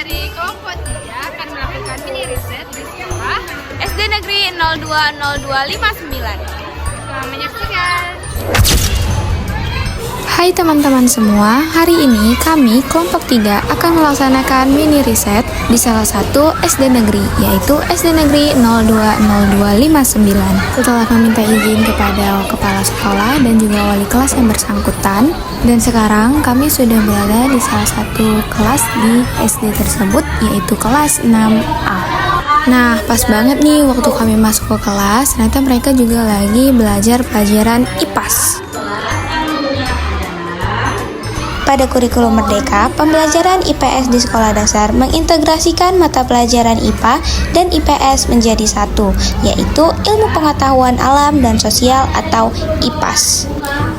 dari kelompok 3 akan melakukan mini riset di sekolah SD Negeri 020259. Selamat menyaksikan. Hai teman-teman semua, hari ini kami kelompok 3 akan melaksanakan mini riset di salah satu SD negeri, yaitu SD Negeri 020259. Setelah meminta izin kepada kepala sekolah dan juga wali kelas yang bersangkutan, dan sekarang kami sudah berada di salah satu kelas di SD tersebut, yaitu kelas 6A. Nah, pas banget nih waktu kami masuk ke kelas, ternyata mereka juga lagi belajar pelajaran IPAS. Pada kurikulum Merdeka, pembelajaran IPS di sekolah dasar mengintegrasikan mata pelajaran IPA dan IPS menjadi satu, yaitu Ilmu Pengetahuan Alam dan Sosial atau IPAS.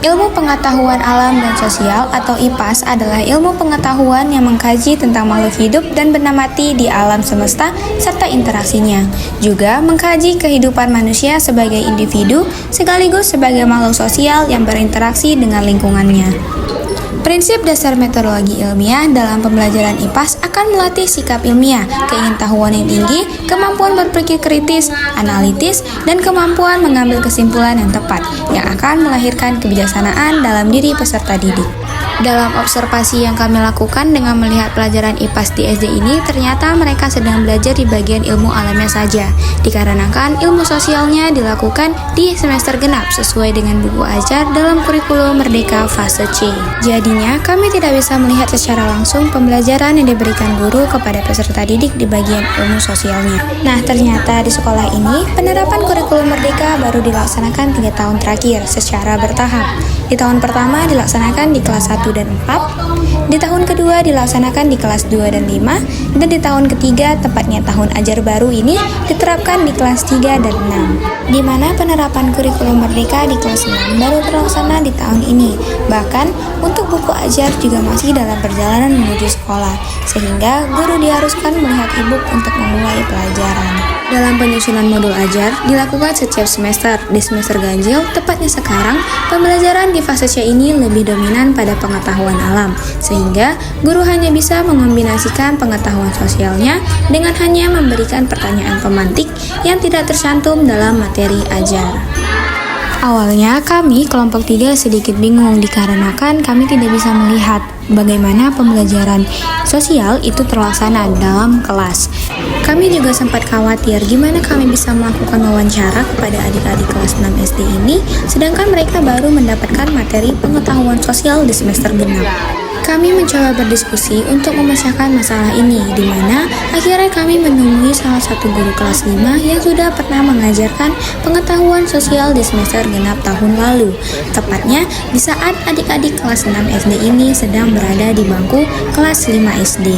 Ilmu Pengetahuan Alam dan Sosial atau IPAS adalah ilmu pengetahuan yang mengkaji tentang makhluk hidup dan benda mati di alam semesta serta interaksinya. Juga mengkaji kehidupan manusia sebagai individu sekaligus sebagai makhluk sosial yang berinteraksi dengan lingkungannya. Prinsip dasar metodologi ilmiah dalam pembelajaran IPAS akan melatih sikap ilmiah, keingintahuan yang tinggi, kemampuan berpikir kritis, analitis, dan kemampuan mengambil kesimpulan yang tepat, yang akan melahirkan kebijaksanaan dalam diri peserta didik. Dalam observasi yang kami lakukan dengan melihat pelajaran IPAS di SD ini, ternyata mereka sedang belajar di bagian ilmu alamnya saja, dikarenakan ilmu sosialnya dilakukan di semester genap sesuai dengan buku ajar dalam kurikulum Merdeka fase C. Jadinya, kami tidak bisa melihat secara langsung pembelajaran yang diberikan guru kepada peserta didik di bagian ilmu sosialnya. Nah, ternyata di sekolah ini, penerapan kurikulum Merdeka baru dilaksanakan 3 tahun terakhir secara bertahap. Di tahun pertama dilaksanakan di kelas 1 dan 4, di tahun kedua dilaksanakan di kelas 2 dan 5, dan di tahun ketiga, tepatnya tahun ajar baru ini, diterapkan di kelas 3 dan 6. Di mana penerapan kurikulum Merdeka di kelas 6 baru terlaksana di tahun ini. Bahkan, untuk buku ajar juga masih dalam perjalanan menuju sekolah, sehingga guru diharuskan melihat e-book untuk memulai pelajaran. Dalam penyusunan modul ajar dilakukan setiap semester. Di semester ganjil, tepatnya sekarang, pembelajaran di fase C ini lebih dominan pada pengetahuan alam, sehingga guru hanya bisa mengombinasikan pengetahuan sosialnya dengan hanya memberikan pertanyaan pemantik yang tidak tercantum dalam materi ajar. Awalnya kami kelompok 3 sedikit bingung dikarenakan kami tidak bisa melihat bagaimana pembelajaran sosial itu terlaksana dalam kelas. Kami juga sempat khawatir gimana kami bisa melakukan wawancara kepada adik-adik kelas 6 SD ini sedangkan mereka baru mendapatkan materi pengetahuan sosial di semester genap. Kami mencoba berdiskusi untuk memecahkan masalah ini, di mana akhirnya kami menemui salah satu guru kelas 5 yang sudah pernah mengajarkan pengetahuan sosial di semester genap tahun lalu. Tepatnya di saat adik-adik kelas 6 SD ini sedang berada di bangku kelas 5 SD.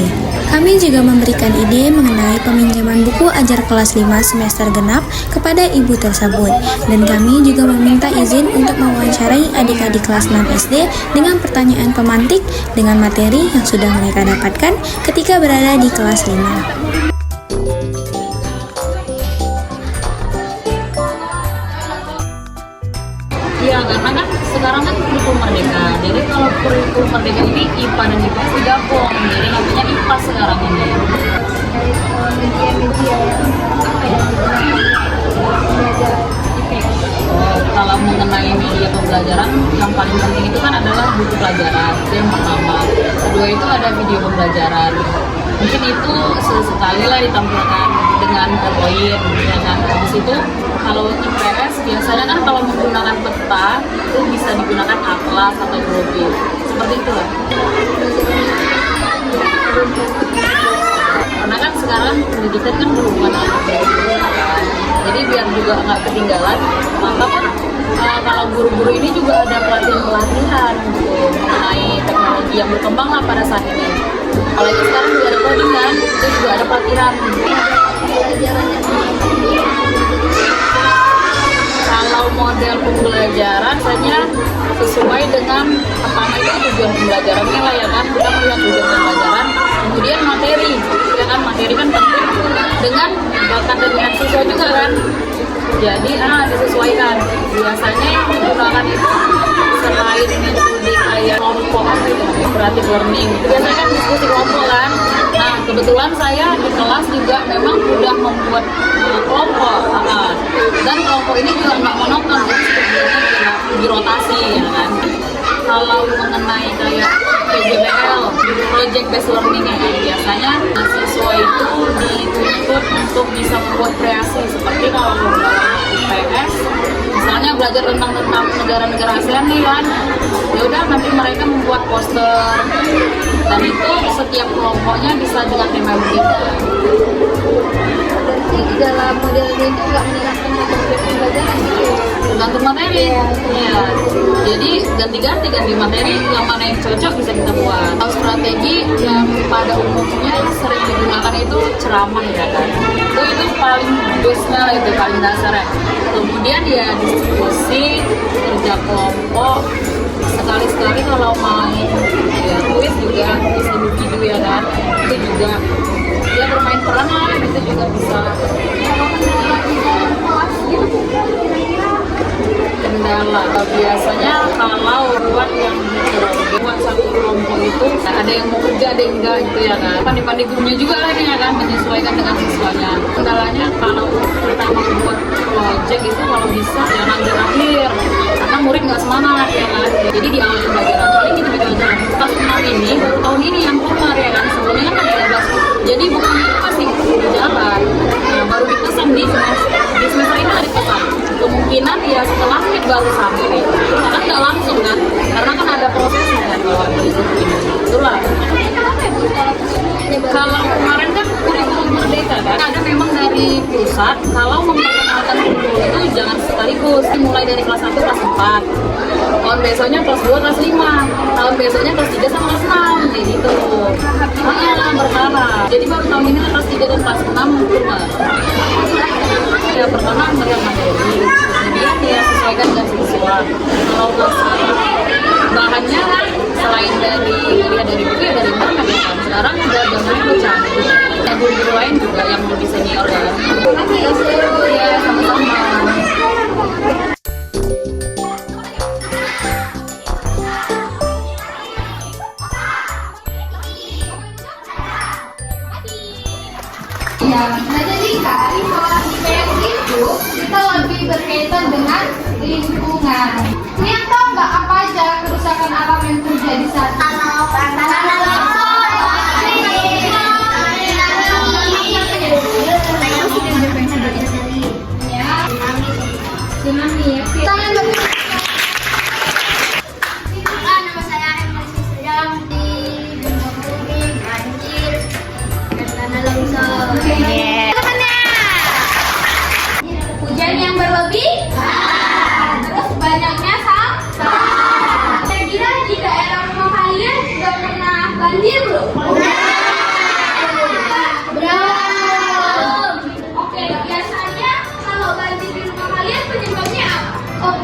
Kami juga memberikan ide mengenai peminjaman buku ajar kelas 5 semester genap kepada ibu tersebut, dan kami juga meminta izin untuk mewawancarai adik-adik kelas 6 SD dengan pertanyaan pemantik dengan materi yang sudah mereka dapatkan ketika berada di kelas 5. Iya, karena kan sekarang kan kurikulum Merdeka. Jadi kalau kurikulum Merdeka ini IPA dan IPS digabung. Jadi namanya IPAS sekarang ini. Media apa ya? Kalau mengenai media pembelajaran, yang paling penting itu kan adalah buku pelajaran, itu yang pertama. Kedua itu ada video pembelajaran. Mungkin itu sesekali lah ditampilkan dengan PowerPoint, ya kan. Habis itu kalau IPS biasanya kan kalau menggunakan peta itu bisa digunakan atlas atau grafik, seperti itu lah. Karena kan sekarang pendidikan kan berhubungan dengan jadi biar juga nggak ketinggalan, maka kan kalau guru-guru ini juga ada pelatihan-pelatihan gitu, mengenai teknologi yang berkembang lah pada saat ini. Kalau itu sekarang juga ada coding kan, itu juga ada pelatihan. Kalau model pembelajaran saja sesuai dengan pertama itu tujuan pembelajarannya lah ya kan, kita melihat tujuan pembelajaran, kemudian materi, ya kan materi kan penting dengan bakat dan minat siswa juga kan. Jadi disesuaikan. Biasanya yang digunakan itu selain metode kayak kelompok apa itu namanya creative learning, biasanya kan diskusi kelompok kan. Nah Kebetulan saya di kelas juga memang udah membuat kelompok, dan kelompok ini juga nggak monoton, jadi sebenarnya tidak dirotasi ya kan. Kalau mengenai kayak PJBL, Project Based Learning ya, biasanya mahasiswa itu dituntut untuk bisa membuat kreasi, seperti kalau IPS, misalnya belajar tentang negara-negara ASEAN nih kan, ya udah nanti mereka membuat poster, dan itu setiap kelompoknya bisa dengan tema berbeda. Di dalam model ini itu nggak menyerahkan metode pembelajaran gitu. Tergantung materi. Ya. Jadi ganti materi, yang mana yang cocok bisa kita buat. Kalau strategi yang pada umumnya sering digunakan itu ceramah ya kan. Itu paling base-nya lah, itu paling dasar ya. Kemudian ya diskusi, kerja kelompok, sekali-sekali kalau main ya kuis juga bisa video ya kan. Itu juga ya bermain peran lah, itu juga bisa. Kendala biasanya kalau buat yang buat satu kelompok itu ada yang mau kerja, ada yang enggak gitu ya kan. Pandai-pandai gurunya juga lah ya kan, menyesuaikan dengan siswanya. Kendalanya kalau pertama buat project itu kalau bisa jangan di akhir, karena murid nggak semangat ya kan. Jadi di awal pembelajaran paling kita belajar kelas 6 ini baru tahun ini yang keluar ya kan. Sebelumnya kan ada 11, jadi bukan itu masih berjalan. Nah, baru dipesan di semester ini ada dipesan. Kemungkinan ya setelah mid baru sampai, karena nggak langsung kan, karena kan ada prosesnya kan kalau itulah. Kalau kemarin kan kurikulum merdeka kan, ada memang dari pusat kalau memperkenalkan kurikulum itu jangan sekaligus, mulai dari kelas 1 kelas 4, tahun besoknya kelas 2 kelas 5, tahun besoknya kelas 3 sama kelas 6 kayak gitu. Bertahap. Jadi baru tahun ini kelas 3 dan kelas 6 keluar. Ya pertama melihat materi, kemudian dia sesuaikan dengan siswa. Kalau bahannya kan selain dari lihat dari buku ya dari internet ya kan. Sekarang udah zamannya udah canggih. Ada guru-guru lain juga yang lebih senior ya. Ya sama-sama. Ya, nah jadi kan kelas IPS itu kita lebih berkaitan dengan lingkungan. Kalian tahu nggak apa aja kerusakan alam yang terjadi saat tsunami ya. Nama saya Emma sedang di Gunung Bumi, banjir dan tanah longsor. Hujan yang berlebih, terus banyaknya sampah. Kira-kira di daerah rumah kalian sudah pernah banjir belum? Belum. Oke, biasanya kalau banjir di rumah kalian penyebabnya apa?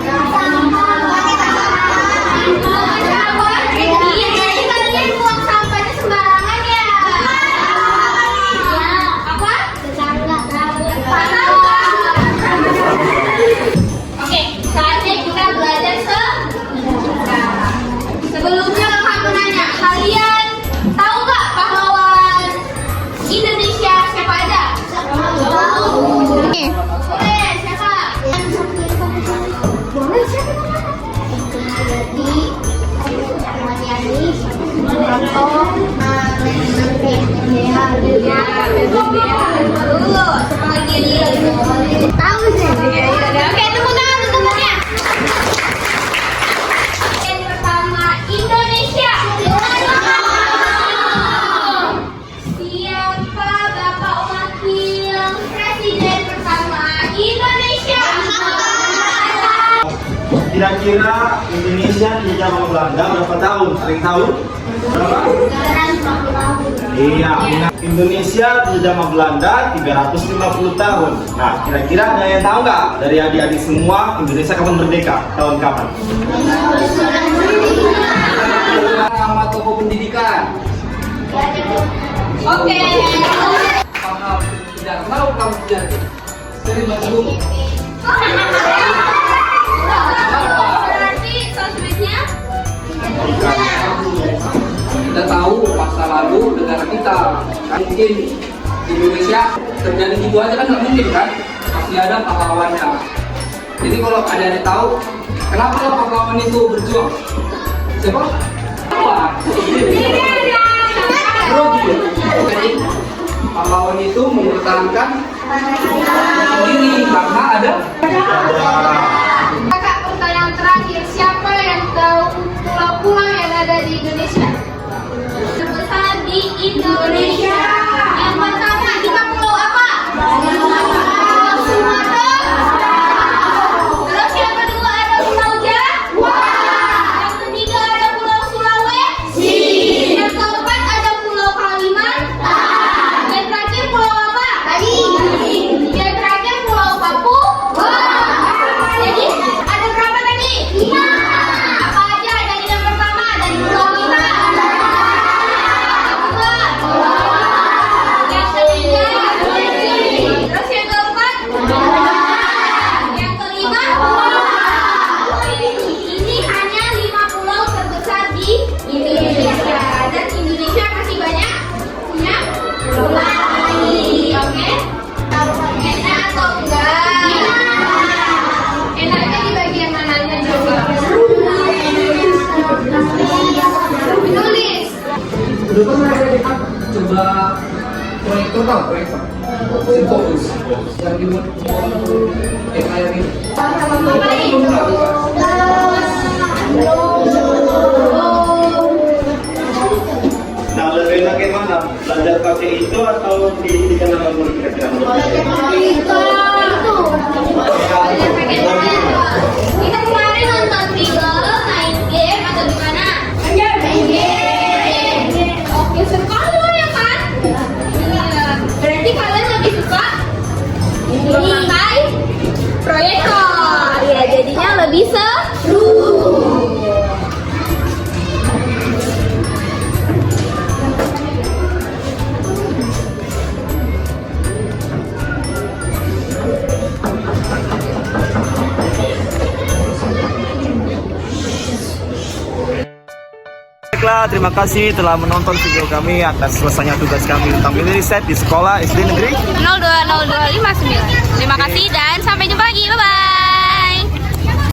Iya, jadi kalian buang sampahnya sembarangan ya? Ya, apa? Oke, saatnya kita belajar sebelumnya kakak mau nanya, kalian tahu nggak pahlawan Indonesia siapa aja? Boleh, siapa? Boleh, siapa namanya? Jadi, Mariani, Soeharto, Dulu, siapa lagi? tahu sih. Oke, tepuk tangan untuk temannya. Yang pertama, Indonesia. Siapa Bapak Wakil Presiden pertama Indonesia? Kira-kira Indonesia dijajah sama Belanda berapa tahun? Ada yang tahu? Berapa? Iya, Indonesia dijajah sama Belanda 350 tahun. Nah, kira-kira ada yang tahu nggak dari adik-adik semua Indonesia kapan merdeka? Tahun kapan? Sama toko pendidikan. Oke. Paham tidak mau kamu jadi. Sering berguru. Berarti sosmednya? Anda tahu masa lalu negara kita. Kan mungkin di Indonesia terjadi gitu aja kan nggak mungkin kan? Pasti ada pahlawannya. Jadi kalau adik-adik tahu, kenapa pahlawan itu berjuang? Siapa? Apa? Jadi pahlawan itu mempertahankan diri karena ada. Kakak, pertanyaan terakhir, siapa yang tahu pulau-pulau yang ada di Indonesia? Terbesar di Indonesia. Yang pertama, kita pulau apa? Pulau Sumatera. Terus yang kedua ada Pulau Jawa. Yang ketiga ada Pulau Sulawesi. Yang keempat ada Pulau Kalimantan. Yang terakhir Pulau apa? Yang terakhir Pulau Papua. Jadi ada berapa tadi? 5. Apa aja dari yang pertama? Dari Pulau kita. Yang ketiga. Terus yang keempat. Yang kelima. Ini hanya 5 pulau terbesar di Indonesia. Dan Indonesia masih banyak punya pulau. Oke? Enak atau enggak? Enaknya di bagian mananya coba? Tulis. Depan mereka coba proyektor tahu proyektor. Fokus yang di kayak ini. Nah, lebih enak yang mana? Belajar pakai itu atau di kanal guru kira-kira? Kita kemarin nonton film, main game atau gimana? Main game. Oke, sekali ya kan? Iya. Berarti kalian lebih suka memakai proyektor. Ya, jadinya lebih seru. Baiklah, terima kasih telah menonton video kami atas selesainya tugas kami tentang mini riset di sekolah SD Negeri 02059. Terima kasih dan sampai jumpa lagi.